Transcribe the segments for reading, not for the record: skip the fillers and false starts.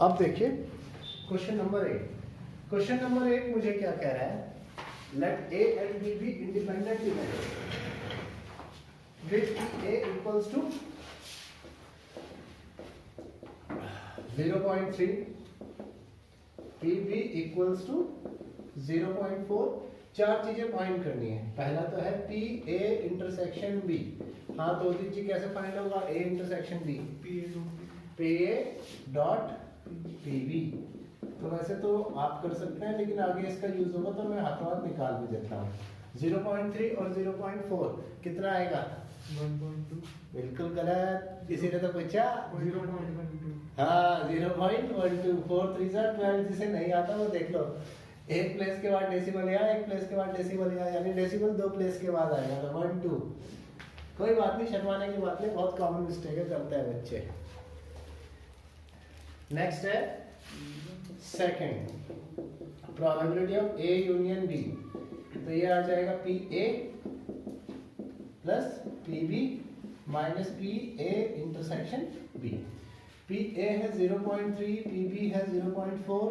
अब देखिए question number 8। Question number 8 मुझे क्या कह रहा है, let A and B be independent images with A equals to 0.3, P B equals to 0.4। चार चीजें फाइंड करनी है। पहला तो है पी ए इंटरसेक्शन बी। हाँ तो उदित जी कैसे फाइंड होगा A intersection B? P A dot P B. तो वैसे तो आप कर सकते हैं, लेकिन आगे इसका यूज होगा तो मैं हाथों हाथ निकाल भी देता हूँ। 0.3 और 0.4 कितना आएगा? 1.2। बिल्कुल गलत, किसी ने तो पूछा 0.12। हाँ 0.12। 4 3 12। जिसे नहीं आता वो देख लो, एक प्लेस के बाद डेसिमल या एक प्लेस के बाद डेसिमल या, यानी डेसिमल दो प्लेस के बाद आएगा तो 1 2। कोई बात नहीं, शर्माने की बात नहीं, बहुत कॉमन मिस्टेक है, करते हैं बच्चे। नेक्स्ट है second, probability of A union B. तो ये आ जाएगा P A plus P B minus P A intersection B. P A है 0.3, पी बी है 0.4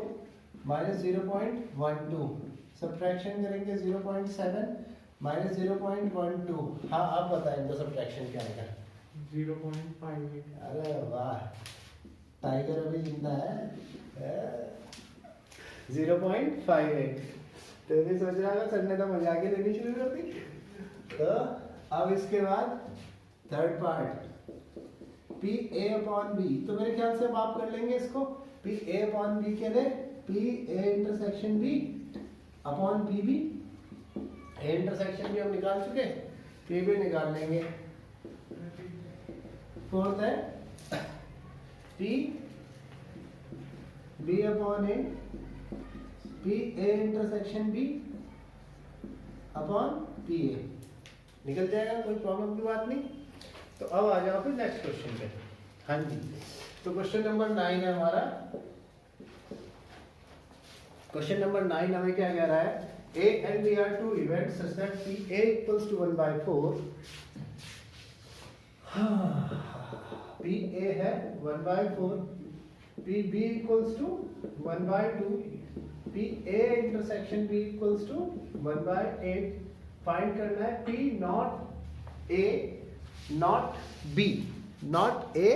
माइनस 0.12। सब्ट्रैक्शन करेंगे 0.7 माइनस 0.12। हाँ आप बताएं इनका सब्ट्रैक्शन क्या आएगा? 0.58। अरे वाह, टाइगर अभी जिंदा है। 0.58। तो भी सोच रहा था सर ने तो मजाक ही लेनी शुरू कर दी। तो अब इसके बाद third part P A upon B. तो मेरे ख्याल से अब आप कर लेंगे इसको, पी ए अपॉन बी के लिए P A intersection B upon P B. A intersection भी हम निकाल चुके, पी बी निकाल लेंगे। फोर्थ है P B upon A P A intersection B upon P A. निकल जाएगा, कोई प्रॉब्लम की बात नहीं। तो अब आ जाओ फिर नेक्स्ट क्वेश्चन पे। हाँ जी, तो क्वेश्चन नंबर 9 है हमारा। क्वेश्चन नंबर 9 हमें क्या कह रहा है, A and B are two events such that PA equals to 1/4। PA है 1/4, PB equals to 1/2, PA intersection B equals to 1/8। Find करना है P not A not B, not A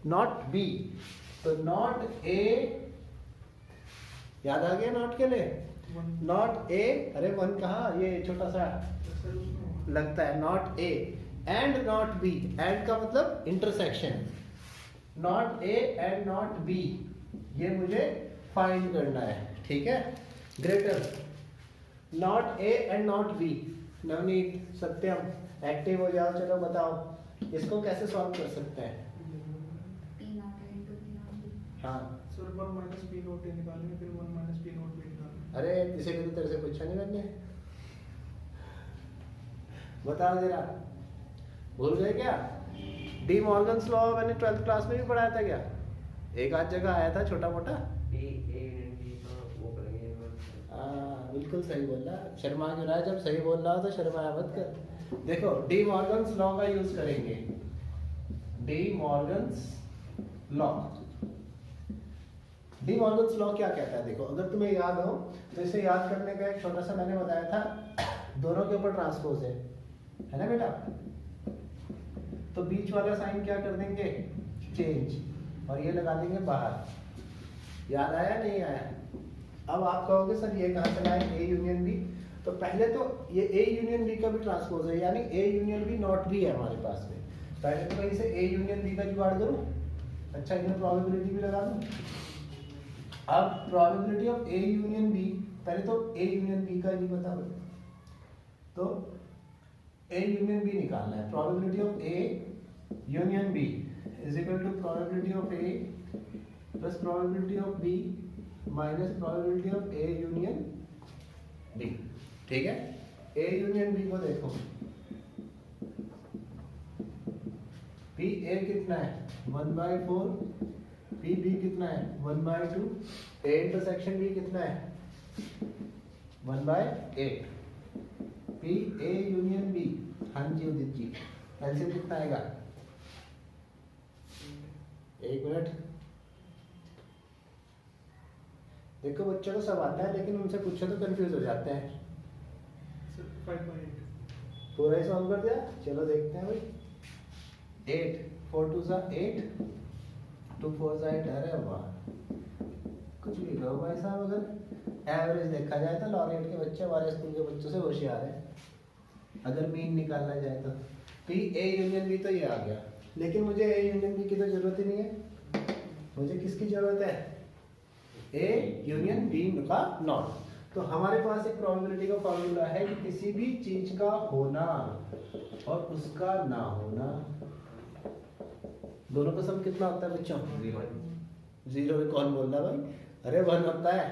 not B। तो not A याद आ गया not के लिए, not a, अरे 1 कहाँ, ये छोटा सा लगता है, not A and not be. And का मतलब intersection, not A and not be, ये मुझे फाइंड करना है। ठीक है, greater not A and not be. Navneet Satyam active हो जाओ, चलो बताओ इसको कैसे सॉल्व कर सकते हैं? हाँ सर 1 माइनस पी नोट ए निकालेंगे, फिर 1 माइनस पी नोट बी निकालेंगे। अरे इसे भी तो तेरे से पूछा नहीं मैंने, बताओ जरा, भूल गए क्या? डी मॉर्गन्स लॉ मैंने 12th क्लास में भी पढ़ाया था क्या? एक आध जगह आया था छोटा मोटा। बिल्कुल सही बोला, शर्मा क्यों रहा है? जब सही बोल रहा हो तो शर्माया मत कर। देखो डी मॉर्गन्स लॉ का यूज करेंगे, D Morgan's law. D Morgan's law क्या कहता है? देखो अगर तुम्हें याद हो तो इसे याद करने का एक छोटा सा मैंने बताया था, दोनों के ऊपर ट्रांसपोज है ना बेटा? तो बीच वाला साइन क्या कर देंगे, चेंज, और ये लगा देंगे बाहर। याद आया नहीं आया? अब आप कहोगे सर ये कहाँ चला है, ए यूनियन बी। तो पहले तो ये ए यूनियन बी का भी ट्रांसपोज है, यानी A union B not B है हमारे पास में। पहले तो मैं इसे ए यूनियन बी का जुगाड़ करूँ, अच्छा इसमें प्रोबेबिलिटी भी लगा दूँ। अब probability of A union B, पहले तो ए यूनियन बी का नहीं पता, तो ए यूनियन बी निकालना है। Probability of A union B is equal to probability of A plus probability of B minus probability of A union B. ठीक है, ए यूनियन बी को देखो, पी ए कितना है 1/4, पी बी कितना है 1/2, ए इंटरसेक्शन बी कितना है 1/8, पी ए यूनियन बी। हाँ जी उदित जी, एलसीएम कितना आएगा? एक मिनट, देखो बच्चों को सब आता है लेकिन उनसे पूछो तो कंफ्यूज हो जाते हैं। सर 5/8 पूरा ही सॉल्व कर दिया, चलो देखते हैं भाई। 8 4 2 सा 8 2 4 सा 8, अरे वाह कुछ भी कहो भाई साहब। अगर एवरेज देखा जाए तो लॉरेट के बच्चे हमारे स्कूल के बच्चों से होशियार हैं, अगर मीन निकालना जाए तो। पी ए यूनियन बी तो ये आ गया, लेकिन मुझे ए यूनियन बी की तो जरूरत ही नहीं है। मुझे किसकी जरूरत है? ए यूनियन बी का नॉट। तो हमारे पास एक प्रोबेबिलिटी का फॉर्मूला है कि किसी भी चीज का होना और उसका ना होना, दोनों का सम कितना होता है बच्चों? 0 में कौन बोल रहा भाई? अरे 1 होता है।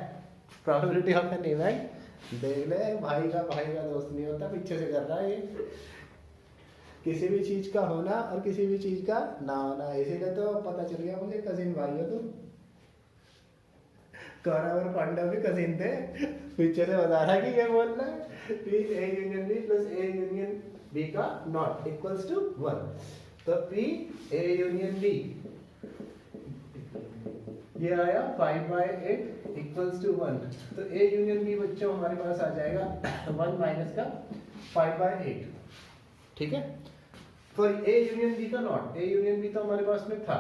प्रोबेबिलिटी ऑफ एन इवेंट, देख ले भाई का दोस्त नहीं होता, पीछे से कर रहा है ये। किसी भी चीज का होना और किसी भी चीज का ना होना, इसीलिए तो पता चल गया मुझे कजिन भाई हो तुम। कौरव और पांडव भी कजिन थे, पीछे से बता रहा कि ये बोल रहा है P A union B plus A union B का नॉट इक्वल्स टू 1। तो पी ए यूनियन बी ये आया 5/8 इक्वल्स टू 1। तो ए यूनियन बी बच्चों हमारे पास आ जाएगा 1 माइनस का 5/8, ठीक है। फॉर ए यूनियन बी का नॉट, ए यूनियन बी तो हमारे पास में था,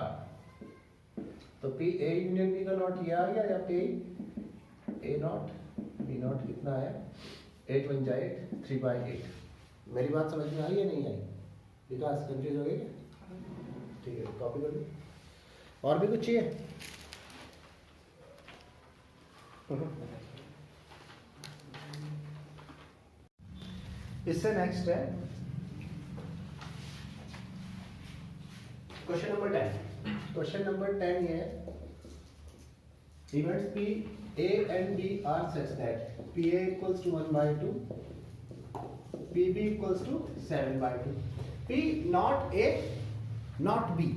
तो पी ए यूनियन बी का नॉट ये आ गया, या P A not B not कितना है? 8 1 जा 8 3/8। मेरी बात समझ में आई या नहीं आई? विकास कंफ्यूज हो गए क्या? ठीक है, कॉपी कर लो। और भी कुछ चाहिए? इससे नेक्स्ट है क्वेश्चन नंबर 10। क्वेश्चन नंबर 10 ये है, events P A and B are such that P A equals to 1/2, P B equals to 7/2, P not A not B,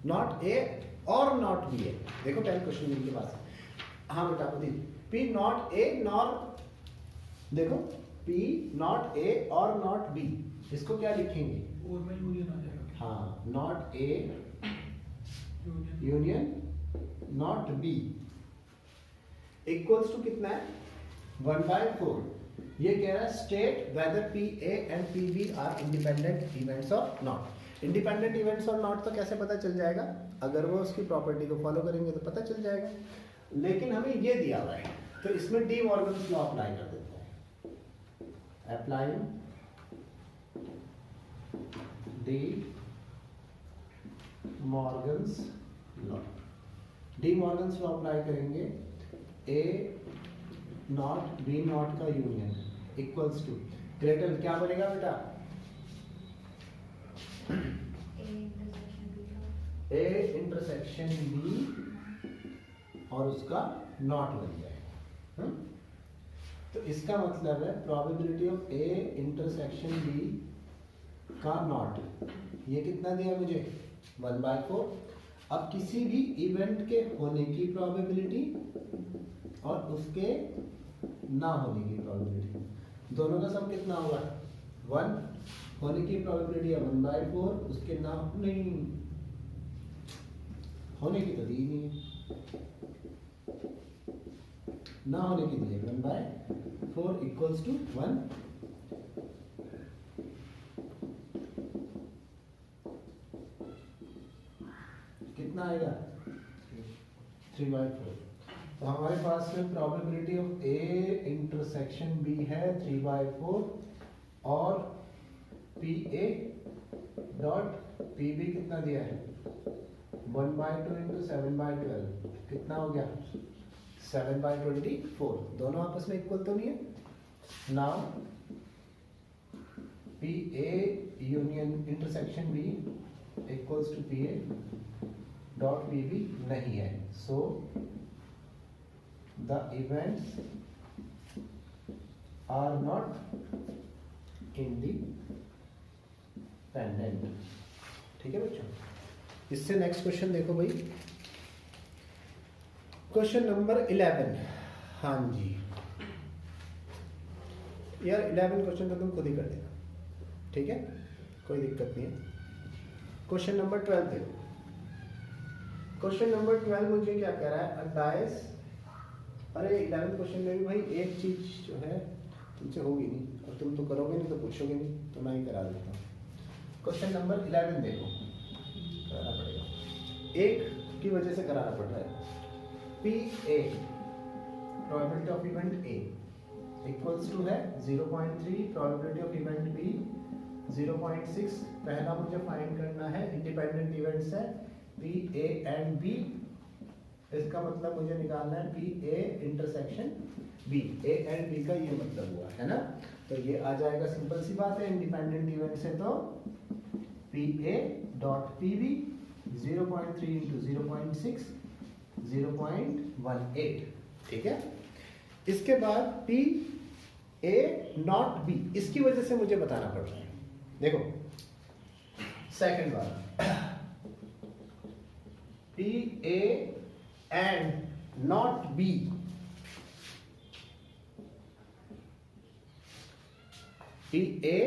not A और नॉट बी है। देखो 10 क्वेश्चन मेरे पास। हाँ बेटा बताइए, पी नॉट ए नॉर, देखो पी नॉट ए और not B, इसको क्या लिखेंगे? और में यूनियन आ जाएगा। हाँ, not A union not B equals to कितना है? 1/4। ये कह रहा है state whether P A and P B are independent events और नॉट। इंडिपेंडेंट इवेंट्स और नॉट तो कैसे पता चल जाएगा? अगर वो उसकी प्रॉपर्टी को फॉलो करेंगे तो पता चल जाएगा, लेकिन हमें ये दिया हुआ है तो इसमें डी मॉर्गन्स लॉ अप्लाई कर देते हैं। Applying D Morgan's law, D Morgan's law apply करेंगे। ए नॉट बी नॉट का यूनियन इक्वल्स टू ग्रेटर, क्या बनेगा बेटा? ए इंटरसेक्शन बी और उसका नॉट बन जाएगा। तो इसका मतलब है probability of A intersection B का नॉट, ये कितना दिया मुझे? 1/4। अब किसी भी इवेंट के होने की प्रोबेबिलिटी और उसके ना होने की प्रोबेबिलिटी, दोनों का सम कितना होगा? 1 होने की प्रोबेबिलिटी है 1/4, उसके ना नहीं होने की तो दी नहीं है, ना होने की दी है 1/4 इक्वल्स टू 1। कितना आएगा? 3/4। तो हमारे पास में probability of A intersection B है 3/4 और P A dot P B कितना दिया है? 1/2 इंटू 7/12 कितना हो गया? 7/24। दोनों आपस में इक्वल तो नहीं है। Now P A union intersection B equals to P A dot P B नहीं है, so the events are not independent. ठीक है बच्चों, इससे नेक्स्ट क्वेश्चन देखो भाई, क्वेश्चन नंबर 11। हाँ जी यार 11 क्वेश्चन तो तुम खुद ही कर देना, ठीक है, कोई दिक्कत नहीं है। क्वेश्चन नंबर 12 देखो। क्वेश्चन नंबर 12 मुझे क्या कह रहा है? अ डाइस अरे 11th क्वेश्चन में भी भाई एक चीज जो है तुमसे होगी नहीं, और तुम तो करोगे नहीं तो पूछोगे नहीं, तो मैं ही करा देता हूँ। क्वेश्चन नंबर 11 देखो, कराना पड़ेगा, एक की वजह से कराना पड़ रहा है। P A probability of event A equals to है 0.3, प्रोबेबिलिटी ऑफ इवेंट बी 0.6। पहला मुझे फाइंड करना है इंडिपेंडेंट इवेंट्स है पी ए एंड बी, इसका मतलब मुझे निकालना है P A intersection B, A and B का ये मतलब हुआ है ना। तो ये आ जाएगा, सिंपल सी बात है, इंडिपेंडेंट इवेंट से तो P A dot P B 0.3 into 0.6 0.18, ठीक है। इसके बाद पी ए नॉट बी, इसकी वजह से मुझे बताना पड़ रहा है। देखो सेकंड वाला P A and not be, P A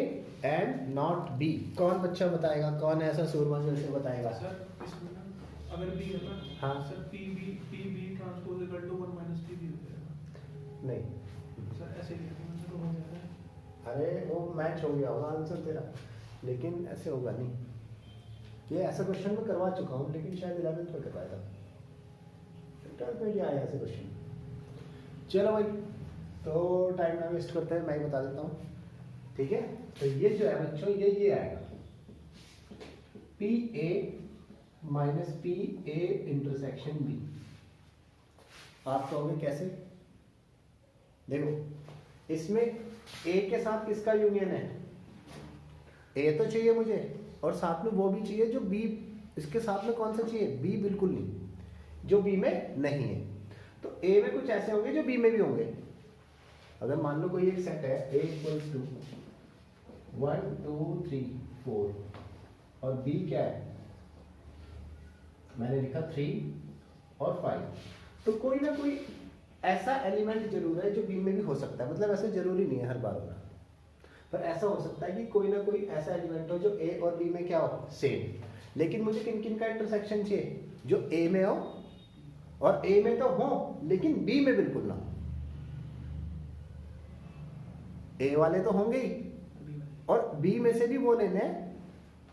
and not be, कौन बच्चा बताएगा, कौन ऐसा सूरमा जैसे बताएगा? सर इसमें ना अगर बी है ना, हाँ sir P B transpose equal to 1 minus P B हो जाएगा। नहीं सर ऐसे लिखने में तो हो जाएगा। अरे वो मैच हो गया होगा आंसर तेरा, लेकिन ऐसे होगा नहीं। ये ऐसा क्वेश्चन मैं करवा चुका हूँ, लेकिन शायद 11th में करवाया था, 12th में भी आया ऐसे क्वेश्चन। चलो भाई, तो टाइम ना वेस्ट करते हैं, मैं ही बता देता हूँ, ठीक है। तो ये जो है बच्चों, ये आएगा P A minus P A intersection B. आप कहोगे कैसे? देखो इसमें ए के साथ किसका यूनियन है? ए तो चाहिए मुझे, और साथ में वो भी चाहिए जो बी, इसके साथ में कौन सा चाहिए? बी बिल्कुल नहीं, जो बी में नहीं है। तो ए में कुछ ऐसे होंगे जो बी में भी होंगे। अगर मान लो कोई एक सेट है ए इक्वल्स टू 1 2 3 4 और बी क्या है, मैंने लिखा 3 और 5, तो कोई ना कोई ऐसा एलिमेंट जरूर है जो बी में भी हो सकता है। मतलब ऐसा जरूरी नहीं है हर बार होना, पर ऐसा हो सकता है कि कोई ना कोई ऐसा एलिमेंट हो जो ए और बी में क्या हो, सेम। लेकिन मुझे किन किन का इंटरसेक्शन चाहिए? जो ए में हो, और ए में तो हो लेकिन बी में बिल्कुल ना हो। ए वाले तो होंगे ही, और बी में से भी वो लेने हैं,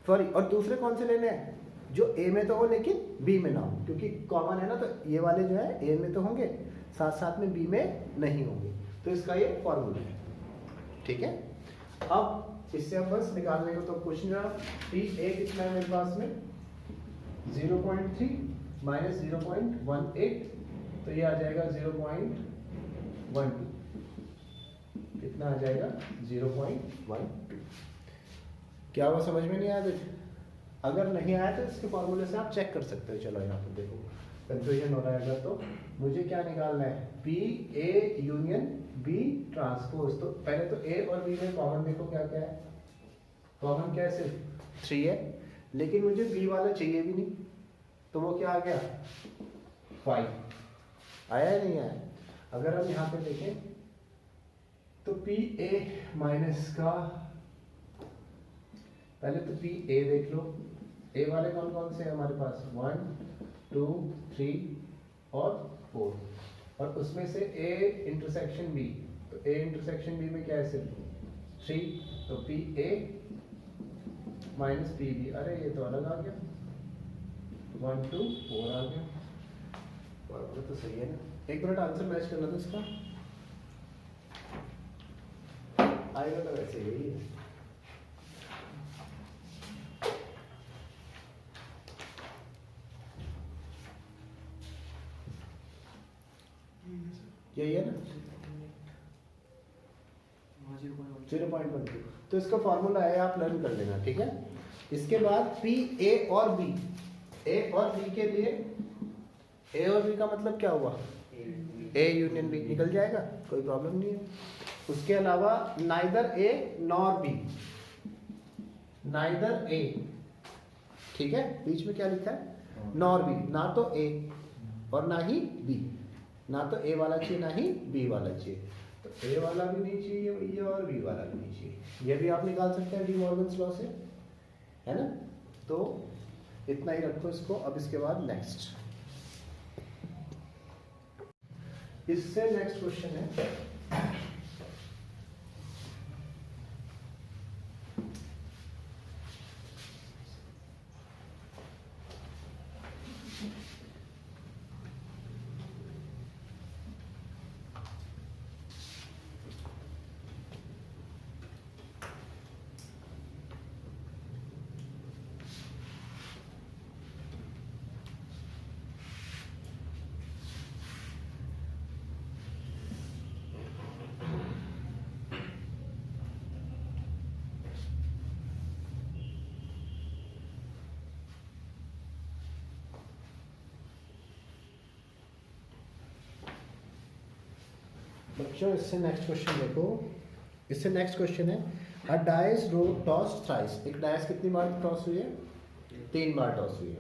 सॉरी, और दूसरे कौन से लेने हैं? जो ए में तो हो लेकिन बी में ना हो, क्योंकि कॉमन है ना। तो ये वाले जो है ए में तो होंगे, साथ साथ में बी में नहीं होंगे। तो इसका ये फॉर्मूला है, ठीक है। अब इससे हम बस निकालने को तो कुछ नहीं रहा। पी ए कितना है मेरे पास में? 0.3 माइनस 0.18, तो ये आ जाएगा 0.12। कितना आ जाएगा? 0.12। क्या हुआ, समझ में नहीं आया कुछ? अगर नहीं आया तो इसके फॉर्मूले से आप चेक कर सकते हो। चलो यहाँ पर देखो, कंफ्यूजन हो रहा है तो मुझे क्या निकालना है? P A union B transpose. तो पहले तो ए और बी में कॉमन देखो क्या क्या है। कॉमन क्या है? सिर्फ 3 है, लेकिन मुझे बी वाला चाहिए भी नहीं, तो वो क्या आ गया? 5 आया या नहीं आया? अगर हम यहाँ पे देखें तो पी ए माइनस का, पहले तो पी ए देख लो। ए वाले कौन कौन से हैं हमारे पास? 1 2 3 और 4, और उसमें से ए इंटरसेक्शन बी, तो ए इंटरसेक्शन बी में क्या है? सिर्फ 3, तो P A minus P B. अरे ये तो अलग आ गया, 1 2 4 आ गया। बराबर तो सही है ना? एक मिनट, आंसर मैच करना था इसका, आएगा तो वैसे यही है। यही है ना? 0.12। तो इसका फॉर्मूला है, आप लर्न कर लेना, ठीक है। इसके बाद पी ए और बी, ए और बी के लिए, ए और बी का मतलब क्या हुआ? ए यूनियन बी निकल जाएगा, कोई प्रॉब्लम नहीं है। उसके अलावा neither A nor B, neither A, ठीक है, बीच में क्या लिखा है? नॉर बी, ना तो ए और ना ही बी, ना तो ए वाला चाहिए ना ही बी वाला चाहिए। तो ए वाला भी नहीं चाहिए ये, और बी वाला भी नहीं चाहिए। ये भी आप निकाल सकते हैं डी मॉर्गन्स लॉ से, है ना। तो इतना ही रखो इसको। अब इसके बाद नेक्स्ट इससे नेक्स्ट क्वेश्चन है, बच्चों इससे नेक्स्ट क्वेश्चन देखो। इससे नेक्स्ट क्वेश्चन है, a dice row toss thrice. एक डाइस कितनी बार टॉस हुई है? 3 बार टॉस हुई है।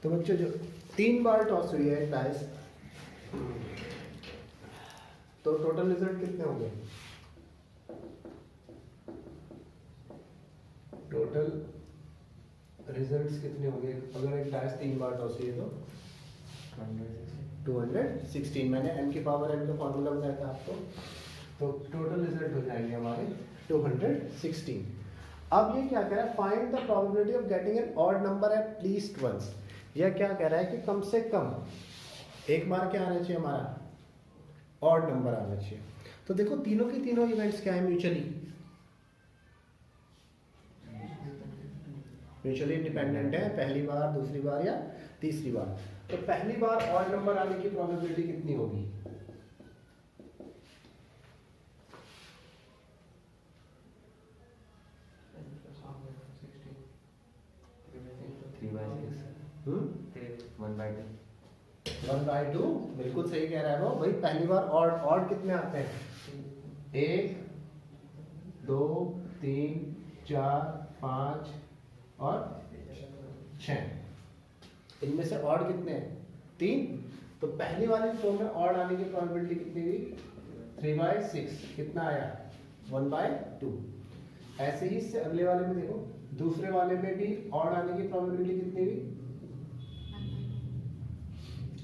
तो बच्चों जो 3 बार टॉस हुई है डाइस, तो टोटल रिजल्ट कितने हो गए? टोटल रिजल्ट्स कितने हो गए अगर एक डाइस 3 बार टॉस हुई है तो? 216। मैंने n की पावर n का फॉर्मूला बताया था आपको, तो टोटल रिजल्ट हो जाएंगे हमारे 216। अब ये क्या कह रहा है, find the probability of getting an odd number at least once. यह क्या कह रहा है कि कम से कम एक बार क्या आना चाहिए हमारा, ऑड नंबर आना चाहिए। तो देखो तीनों की तीनों इवेंट्स क्या है, म्यूचुअली इंडिपेंडेंट है, पहली बार, दूसरी बार या तीसरी बार। तो पहली बार ऑड नंबर आने की प्रोबेबिलिटी कितनी होगी? One by two. बिल्कुल सही कह रहा है वो भाई। पहली बार ऑड, ऑड कितने आते हैं? 1 2 3 4 5 और 6। इनमें से ऑड कितने हैं? 3। तो पहली वाली रो में ऑड आने की प्रोबेबिलिटी कितनी हुई? 3/6। कितना आया? 1/2। ऐसे ही इससे अगले वाले में देखो, दूसरे वाले में भी ऑड आने की प्रोबेबिलिटी कितनी हुई?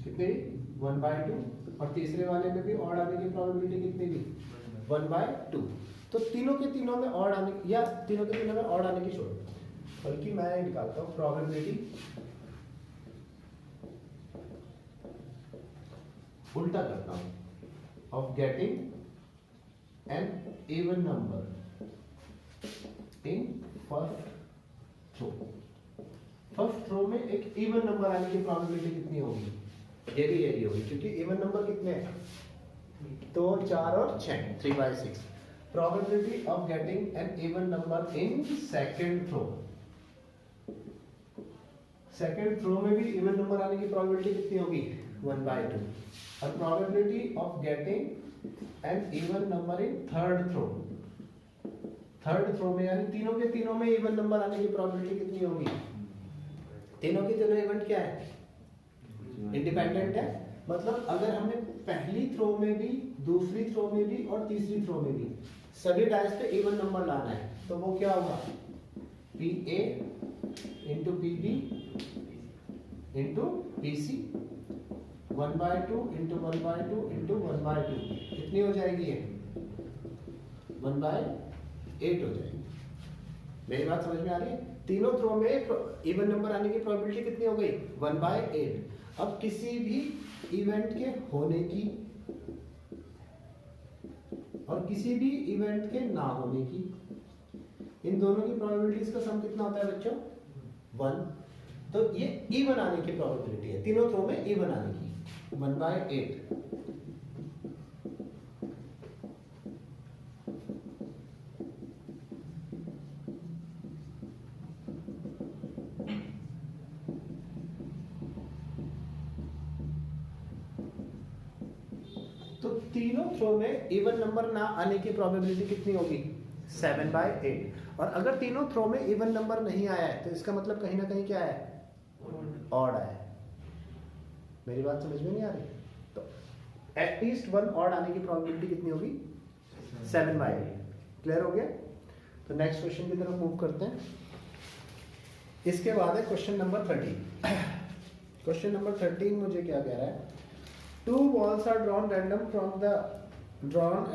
कितनी हुई? 1/2। और तीसरे वाले में भी ऑड आने की प्रोबेबिलिटी कितनी हुई? 1/2। तो तीनों के तीनों में ऑड आने, या तीनों के तीनों में ऑड आने की छोड़, बल्कि मैं निकालता हूँ प्रोबेबिलिटी, उल्टा करता हूं, of getting an even number in first row. First row में एक इवन नंबर आने की प्रोबेबिलिटी कितनी होगी? ये भी यही होगी, क्योंकि इवन नंबर कितने हैं? तो 4 और 6, 3/6। Probability of getting an even number in second row. Second row में भी इवन नंबर आने की प्रोबेबिलिटी कितनी होगी? 1/2। और probability of getting an even number in third row. Third row में यानी तीनों के तीनों में इवन नंबर आने की प्रोबेबिलिटी कितनी होगी? तीनों के तीनों इवेंट क्या है? इंडिपेंडेंट है। मतलब अगर हमने पहली थ्रो में भी, दूसरी थ्रो में भी और तीसरी थ्रो में भी सभी डाइस पे इवन नंबर लाना है, तो वो क्या होगा? PA into PB into PC 1/2 into 1/2 into 1/2 कितनी हो जाएगी ये? 1/8 हो जाएगी। मेरी बात समझ में आ रही है? तीनों थ्रो में इवन नंबर आने की प्रोबेबिलिटी कितनी हो गई? 1/8। अब किसी भी इवेंट के होने की और किसी भी इवेंट के ना होने की, इन दोनों की प्रोबेबिलिटीज का सम कितना होता है बच्चों? 1। तो ये इवन आने की प्रोबेबिलिटी है, तीनों थ्रो में इवन आने की, 1/8। तो तीनों थ्रो में इवन नंबर ना आने की प्रोबेबिलिटी कितनी होगी? 7/8। और अगर तीनों थ्रो में इवन नंबर नहीं आया है तो इसका मतलब कहीं ना कहीं क्या है? ऑड आया है। मेरी बात समझ में नहीं आ रही? तो एटलीस्ट 1 ऑड आने की प्रोबेबिलिटी कितनी होगी? 7/8। क्लियर हो गया? तो नेक्स्ट क्वेश्चन की तरफ मूव करते हैं। इसके बाद है क्वेश्चन नंबर 13। क्वेश्चन नंबर 13 मुझे क्या कह रहा है two balls are drawn random from the drawn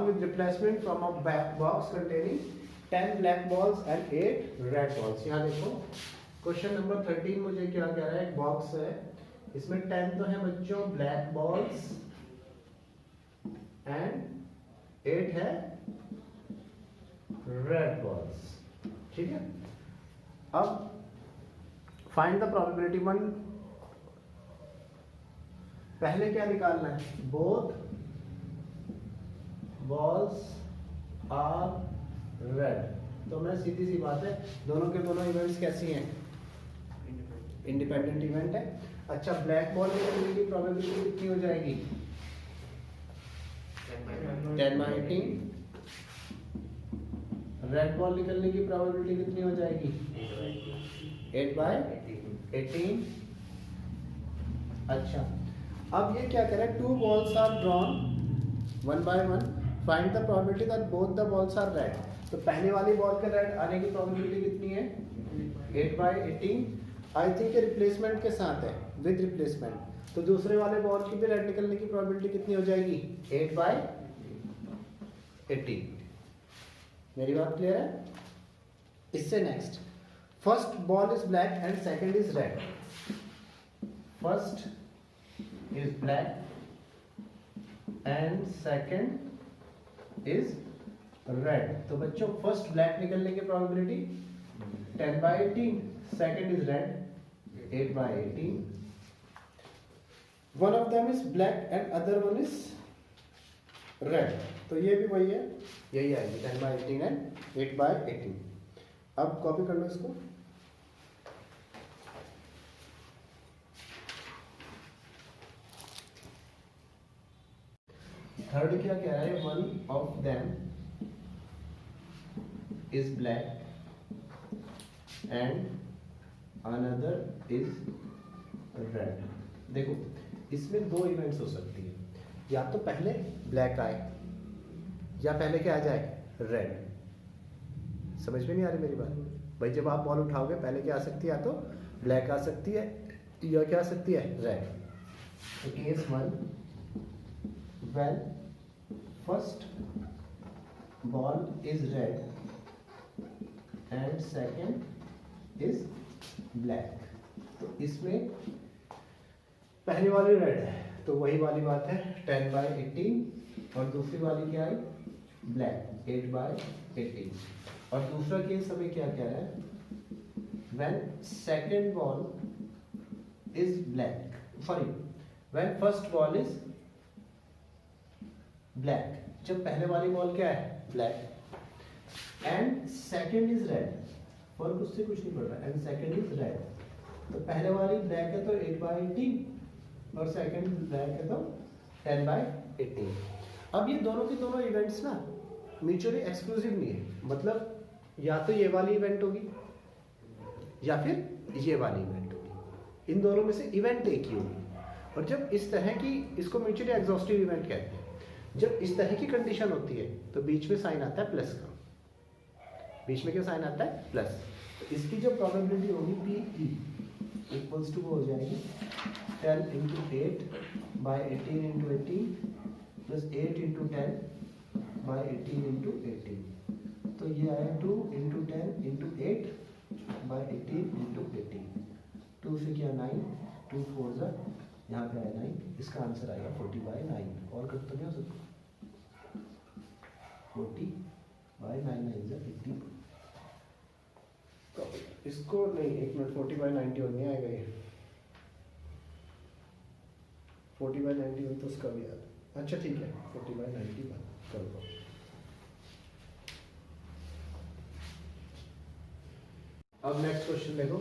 with replacement from a box containing 10 black balls and 8 red balls. यहाँ देखो क्वेश्चन नंबर 13 मुझे क्या कह रहा है, एक बॉक्स है, इसमें 10 तो है बच्चों ब्लैक बॉल्स एंड 8 है रेड बॉल्स, ठीक है। अब फाइंड द प्रोबेबिलिटी वन, पहले क्या निकालना है, बोथ बॉल्स आर रेड। तो मैं सीधी सी बात है, दोनों के दोनों इवेंट्स कैसी हैं, इंडिपेंडेंट इवेंट है। अच्छा, ब्लैक बॉल निकलने की प्रोबेबिलिटी कितनी हो जाएगी, 10/18। रेड बॉल निकलने की प्रोबेबिलिटी कितनी हो जाएगी, 8/18। अच्छा, अब ये क्या करें, 2 balls are drawn 1 by 1, find the probability that both the balls are red। तो पहले वाली बॉल के रेड आने की प्रोबेबिलिटी कितनी है, 8/18। आई थिंक ये रिप्लेसमेंट के साथ है, विद रिप्लेसमेंट, तो दूसरे वाले बॉल की भी रेड निकलने की प्रोबेबिलिटी कितनी हो जाएगी, 8/18। मेरी बात क्लियर है। इससे next, first ball is black and second is red. First is black and second is red। तो बच्चों फर्स्ट ब्लैक निकलने की probability 10/18, second is red 8/18। One of them is black and other one is red, तो ये भी वही है, यही आएगी 10/18 एंड 8/18। अब कॉपी कर लो इसको। थर्ड क्या कह रहा है, one of them is black and another is red. देखो इसमें दो इवेंट्स हो सकती है, या तो पहले ब्लैक आए या पहले क्या आ जाए, रेड। समझ में नहीं आ रही मेरी बात भाई, जब आप बॉल उठाओगे पहले क्या आ सकती है, या तो ब्लैक आ सकती है या क्या आ सकती है, रेड। तो case 1, when first ball is red and second is black, तो इसमें पहली वाली रेड है तो वही वाली बात है 10/18, और दूसरी वाली क्या आई, ब्लैक 8/18। और दूसरा केस हमें क्या कह रहा है, when second ball is black, sorry, when first ball is black, जब पहले वाली बॉल क्या है, black, and second is red, फर्क उससे कुछ नहीं पड़ रहा, एंड सेकंड इज रेड, तो पहले वाली ब्लैक है तो 8/18 और सेकंड ब्लैक है तो 10/18। अब ये दोनों के दोनों इवेंट्स ना म्यूचुअली एक्सक्लूसिव नहीं है, मतलब या तो ये वाली इवेंट होगी या फिर ये वाली इवेंट होगी, इन दोनों में से इवेंट एक ही होगी। और जब इस तरह की, इसको म्यूचुअली एग्जॉस्टिव इवेंट कहते हैं, जब इस तरह की कंडीशन होती है तो बीच में साइन आता है प्लस का, बीच में क्या साइन आता है, प्लस। तो इसकी जो प्रोबेबिलिटी होगी PE इक्वल्स टू वो हो जाएगी 10 × 8/18 × 18 प्लस 8 × 10/18 × 18। तो ये आया 2 × 10 × 8/18 × 18। 2 से क्या 9, 2 4 ज़ा, यहाँ पे आया 9, इसका आंसर आएगा 40/9। और कट तो नहीं हो सकता, 40/9 = 80। तो इसको नहीं, एक मिनट, 40/91 नहीं आएगा ये, 40/91 तो उसका भी याद। अच्छा ठीक है, 40/91 कर दो। अब नेक्स्ट क्वेश्चन देखो,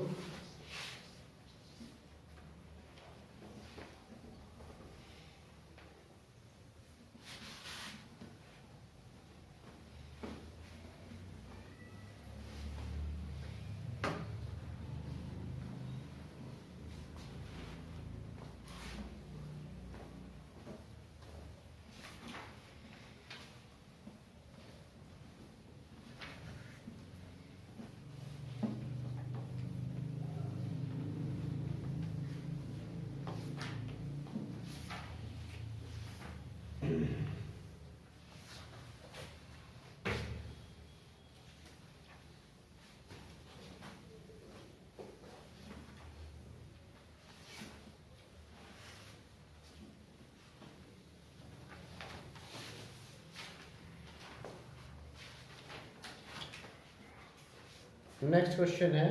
नेक्स्ट क्वेश्चन है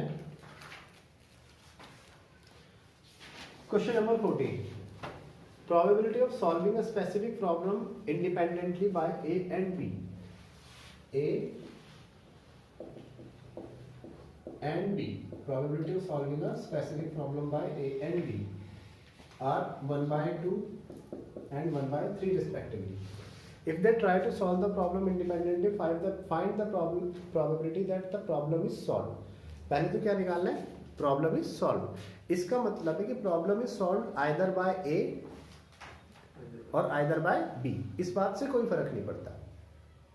question number 14. Probability of solving a specific problem independently by A and B. A and B. Probability of solving a specific problem by A and B are 1 by 2 and 1 by 3 respectively. If they try to solve the problem independently, find the probability that the problem is solved. पहले तो क्या निकालना है? Problem is solved. इसका मतलब है कि problem is solved either by A और either by B. इस बात से कोई फर्क नहीं पड़ता.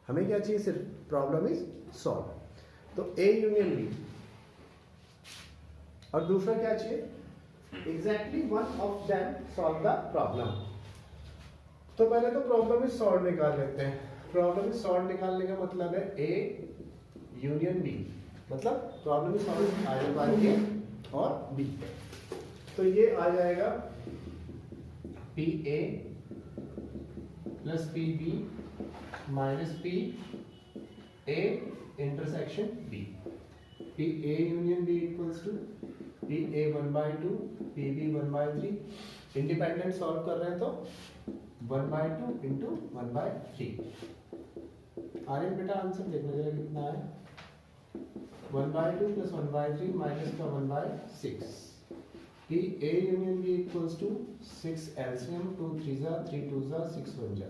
हमें क्या चाहिए? सिर्फ problem is solved. तो A union B. और दूसरा क्या चाहिए? Exactly one of them solve the problem. तो पहले तो प्रॉब्लम इज सॉल्व निकाल लेते हैं. प्रॉब्लम इज सॉल्व निकालने का मतलब है A यूनियन B. मतलब problem is solve either by A और B. तो ये आ जाएगा PA plus PB minus PA intersection B. PA union B equals to PA 1/2 PB 1/3. Independent solve कर रहे हैं तो 1/2 इंटू 1/3. आर्यन बेटा आंसर देखना जरा कितना है. 1/2 प्लस 1/3 माइनस का 1/6. कि A union B equals to 6 LCM 2 3 जा 3 2 जा 6 1 जा.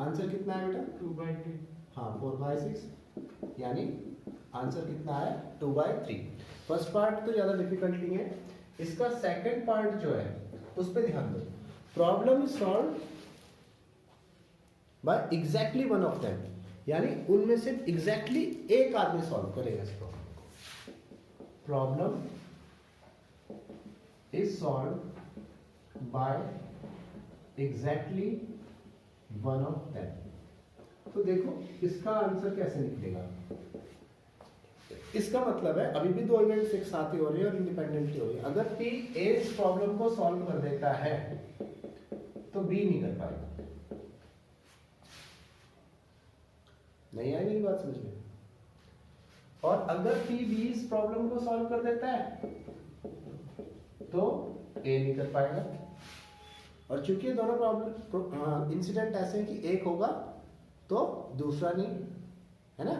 आंसर कितना है बेटा? 2/3. हाँ 4/6. यानी आंसर कितना है? 2/3. फर्स्ट पार्ट तो ज़्यादा डिफिकल्ट नहीं है. इसका सेकंड पार्ट जो है उस पर ध्यान दो. Problem is solve by exactly one of them. यानी उनमें से एग्जैक्टली एक आदमी सॉल्व करेगा इस प्रॉब्लम को. Problem is solve by exactly one of them. तो देखो इसका आंसर कैसे निकलेगा. इसका मतलब है अभी भी दो इवेंट्स एक साथ ही हो रही है और इंडिपेंडेंटली हो रही है. अगर P A इस प्रॉब्लम को सॉल्व कर देता है तो B नहीं कर पाएगा. नहीं आई मेरी बात समझ में? और अगर P B इस प्रॉब्लम को सॉल्व कर देता है तो A नहीं कर पाएगा. और चूंकि दोनों प्रॉब्लम इंसिडेंट ऐसे हैं कि एक होगा तो दूसरा नहीं, है ना.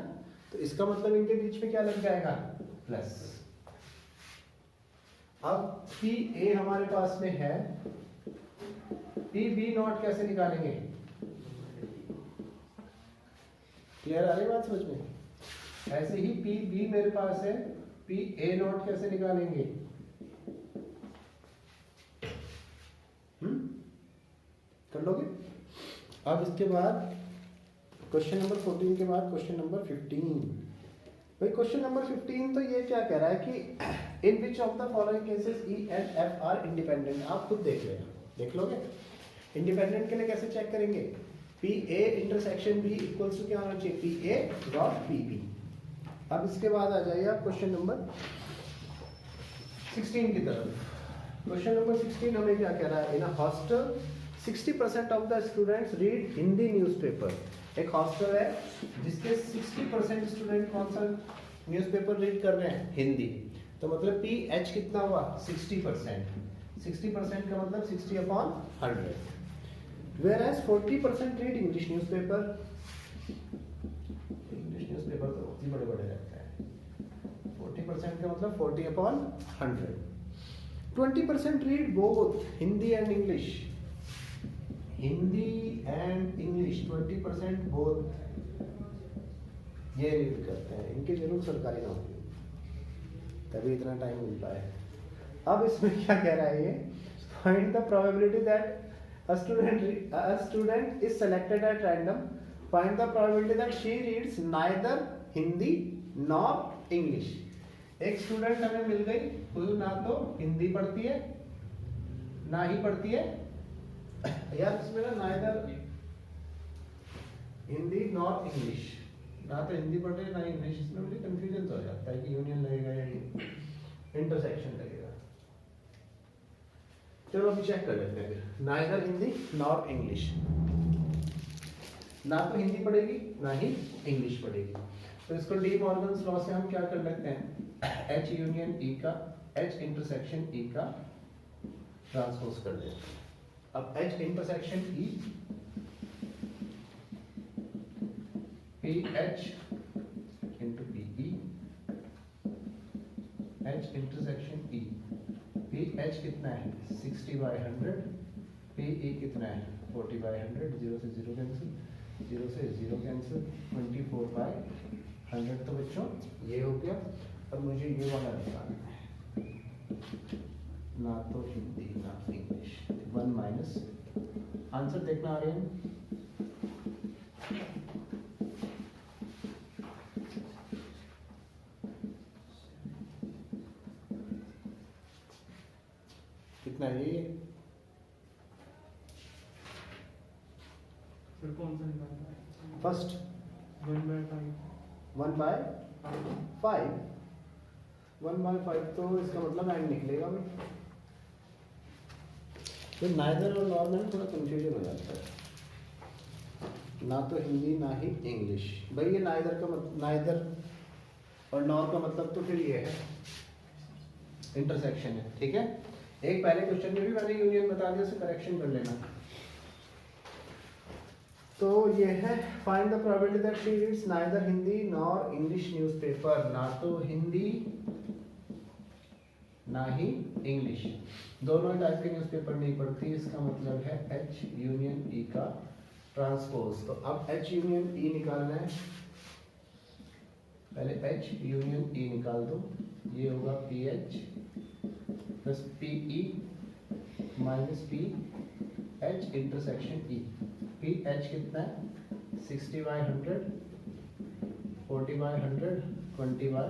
तो इसका मतलब इनके बीच में क्या लग जाएगा? प्लस. अब पी ए हमारे पास में है. पी बी नॉट कैसे निकालेंगे? क्लियर आ रही बात समझ में? ऐसे ही पी बी मेरे पास है. पी ए नॉट कैसे निकालेंगे? कर लोगे? अब इसके बाद क्वेश्चन नंबर 14 के बाद क्वेश्चन नंबर 15. भाई क्वेश्चन नंबर 15 तो ये क्या कह रहा है कि in which of the following cases E and F are independent. आप खुद देख लेना. देख लोगे? इंडिपेंडेंट के लिए कैसे चेक करेंगे? P A intersection B equals to क्या होना चाहिए? P A dot P B. अब इसके बाद आ जाइए आप क्वेश्चन नंबर 16 की तरफ. क्वेश्चन नंबर 16 हमें क्या कह रहा है? In a hostel 60% of the students read Hindi newspaper. एक हॉस्टल है जिसके 60% स्टूडेंट कौन सा न्यूज़पेपर रीड कर रहे हैं? हिंदी. तो मतलब पी एच कितना हुआ? 60%. 60% का मतलब 60/100. Whereas 40% read English newspaper. English newspaper तो बहुत ही बड़े बड़े रहते हैं. 40% का मतलब 40/100. 20% read both Hindi and English. Hindi and English 20% both ये रीड करते हैं. इनकी जरूर सरकारी नौकरी, तभी इतना टाइम मिलता है. अब इसमें क्या कह रहा है ये? Find the probability that a student is selected at random. Find the probability that she reads neither Hindi nor English. एक स्टूडेंट हमें मिल गई, वो ना तो हिंदी पढ़ती है ना ही पढ़ती है यार इसमें ना नाइदर हिंदी नॉर इंग्लिश, ना तो हिंदी पढ़ रहे ना इंग्लिश, इसमें मुझे कंफ्यूजन तो हो जाता है कि यूनियन लगेगा या इंटरसेक्शन लगेगा। चलो अभी चेक कर लेते हैं फिर। नाइदर हिंदी नॉर इंग्लिश, ना तो हिंदी पढ़ेगी ना ही इंग्लिश पढ़ेगी। तो इसको डी मॉर्गन्स लॉ से हम क्या कर लेते हैं, एच यूनियन ई का, एच इंटरसेक्शन ई का ट्रांसपोज कर देते हैं। अब H intersection E P H into P E, H intersection E, P H कितना है 60/100, पी ई कितना है 40/100, 0 से 0 कैंसिल, 0 से 0 कैंसिल, 24/100। तो बच्चों ये हो गया। अब मुझे ये वाला निकालना है, ना तो हिंदी ना इंग्लिश, 1 माइनस, आंसर देखना आ रहे हैं, कितना है ये, फिर कौन सा निकालना है? फर्स्ट 1/5। 1/5, 1/5 तो इसका मतलब एंड निकलेगा भाई। तो नाइदर और नॉर में थोड़ा कंफ्यूजन हो जाता है, ना तो हिंदी ना ही इंग्लिश। भाई ये नाइदर का मतलब, नाइदर और नॉर का मतलब तो फिर ये है इंटरसेक्शन है, ठीक है। एक पहले क्वेश्चन में भी मैंने यूनियन बता दिया, उसे करेक्शन कर लेना। तो ये है find the probability that she reads neither Hindi nor English newspaper, ना तो हिंदी ना ही इंग्लिश, दोनों टाइप के न्यूज़पेपर नहीं पढ़ती। इसका मतलब है एच यूनियन ई का ट्रांसपोज। तो अब एच यूनियन ई निकालना है, पहले एच यूनियन ई निकाल दो, ये होगा P H plus P E minus P H intersection E. P H कितना है 60/100, 40/100, 20/100,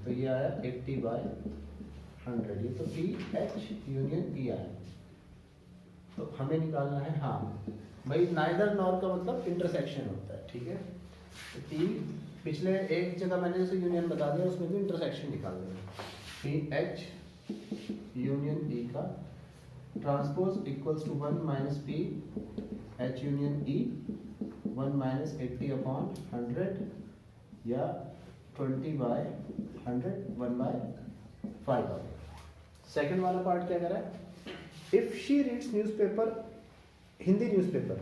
तो ये आया 80/100। ये तो पी एच यूनियन ई आया। तो हमें निकालना है, हाँ भाई नाइदर नॉर का मतलब इंटरसेक्शन होता है, ठीक है। तो पी पिछले एक जगह मैंने जैसे यूनियन बता दिया, उसमें भी इंटरसेक्शन निकाल देना। पी एच यूनियन ई का transpose equals to 1 minus P H union E, 1 minus 80/100 या 20/100, 1/5। सेकेंड वाला पार्ट क्या कह रहा है, if she reads newspaper, Hindi newspaper,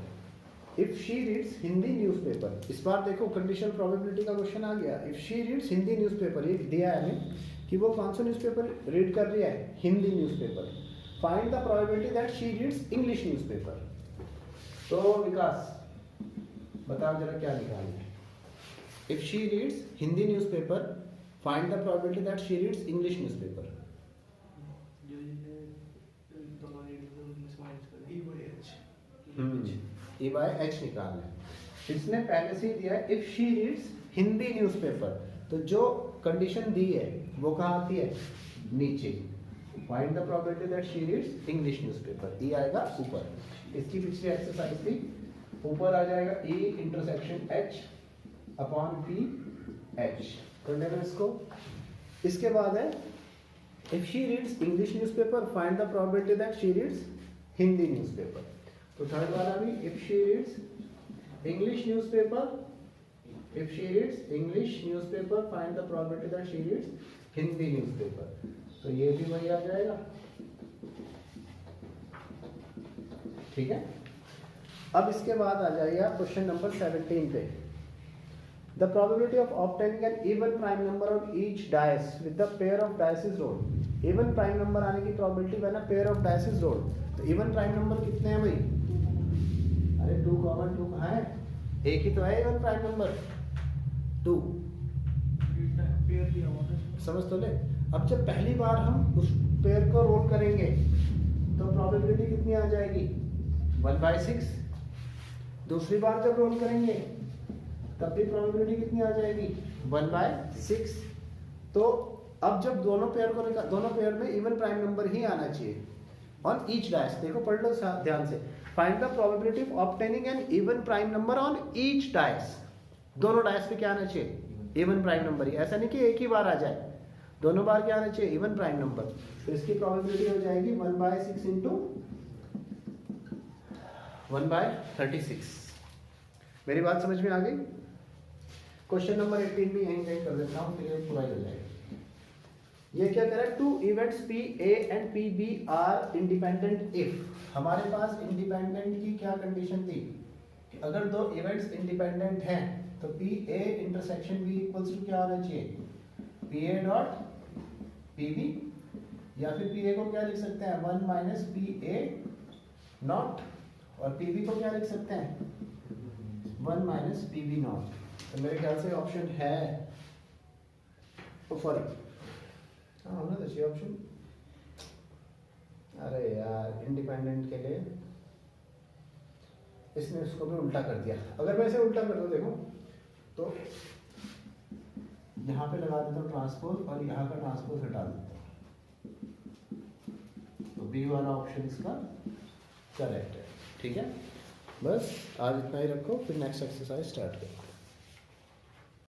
if she reads Hindi newspaper. इस बार देखो कंडीशनल प्रोबेबिलिटी का क्वेश्चन आ गया। If she reads Hindi newspaper, ये दिया है हमें कि वो कौन सा न्यूज़पेपर रीड कर रही है, Hindi newspaper. Find the probability that she reads English newspaper. तो विकास बताओ जरा क्या निकालना है। If she reads Hindi newspaper, find the probability that she reads English newspaper. E by H निकालना है। इसने पहले से ही दिया है if she reads Hindi newspaper, तो जो कंडीशन दी है वो कहाँ आती है, नीचे। Find the probability that she reads English newspaper, E आएगा ऊपर। इसकी पिछली एक्सरसाइज थी, ऊपर आ जाएगा E intersection H upon P H, कर लेना इसको। इसके बाद है if she reads English newspaper, find the probability that she reads Hindi newspaper. तो थर्ड वाला भी if she reads English newspaper, if she reads English newspaper, find the probability that she reads Hindi newspaper. तो ये भी वही आ जाएगा, ठीक है। अब इसके बाद आ जाइए आप क्वेश्चन नंबर 17 पे। The probability of obtaining an even prime number of each dice with the pair of dice is rolled. Even prime number आने की probability when a pair of dice is rolled. तो even prime number कितने हैं भाई, अरे 2 common 2 कहाँ है, एक ही तो है इवन प्राइम नंबर 2, पेयर दिया हुआ है, समझ तो ले। अब जब पहली बार हम उस पेयर को रोल करेंगे तो प्रोबेबिलिटी कितनी आ जाएगी 1/6। दूसरी बार जब रोल करेंगे तब भी प्रोबेबिलिटी कितनी आ जाएगी 1/6। तो अब जब दोनों पेयर में इवन प्राइम नंबर ही आना चाहिए, ऑन ईच डैश, देखो पढ़ लो ध्यान से, find the probability of obtaining an even prime number on each dash, दोनों डैश पे क्या आना चाहिए, इवन प्राइम नंबर ही, ऐसा नहीं कि एक ही बार आ जाए, दोनों बार क्या आना चाहिए, इवन प्राइम नंबर। तो इसकी प्रोबेबिलिटी हो जाएगी 1/6 इंटू 1/36। मेरी बात समझ में आ गई? क्वेश्चन नंबर 18 भी यहीं कहीं कर देता हूँ, फिर ये पूरा ही हो जाएगा। ये क्या कह रहा है, 2 events P A and P B are independent if, हमारे पास इंडिपेंडेंट की क्या कंडीशन थी, अगर दो इवेंट्स इंडिपेंडेंट हैं तो P A intersection B equals to क्या होना चाहिए, P A dot P B, या फिर पी ए को क्या लिख सकते हैं 1 माइनस पी ए नॉट, और पी बी को क्या लिख सकते हैं 1 माइनस पी बी नॉट। तो मेरे ख्याल से ऑप्शन है, सॉरी हाँ होना तो चाहिए ऑप्शन, अरे यार इंडिपेंडेंट के लिए इसने उसको भी उल्टा कर दिया। अगर मैं इसे उल्टा कर दूं देखो, तो यहाँ पे लगा देता हूँ ट्रांसपोज और यहाँ का ट्रांसपोज हटा देता हूँ, तो बी वाला ऑप्शन इसका करेक्ट है। ठीक है, बस आज इतना ही रखो, फिर नेक्स्ट एक्सरसाइज स्टार्ट करो।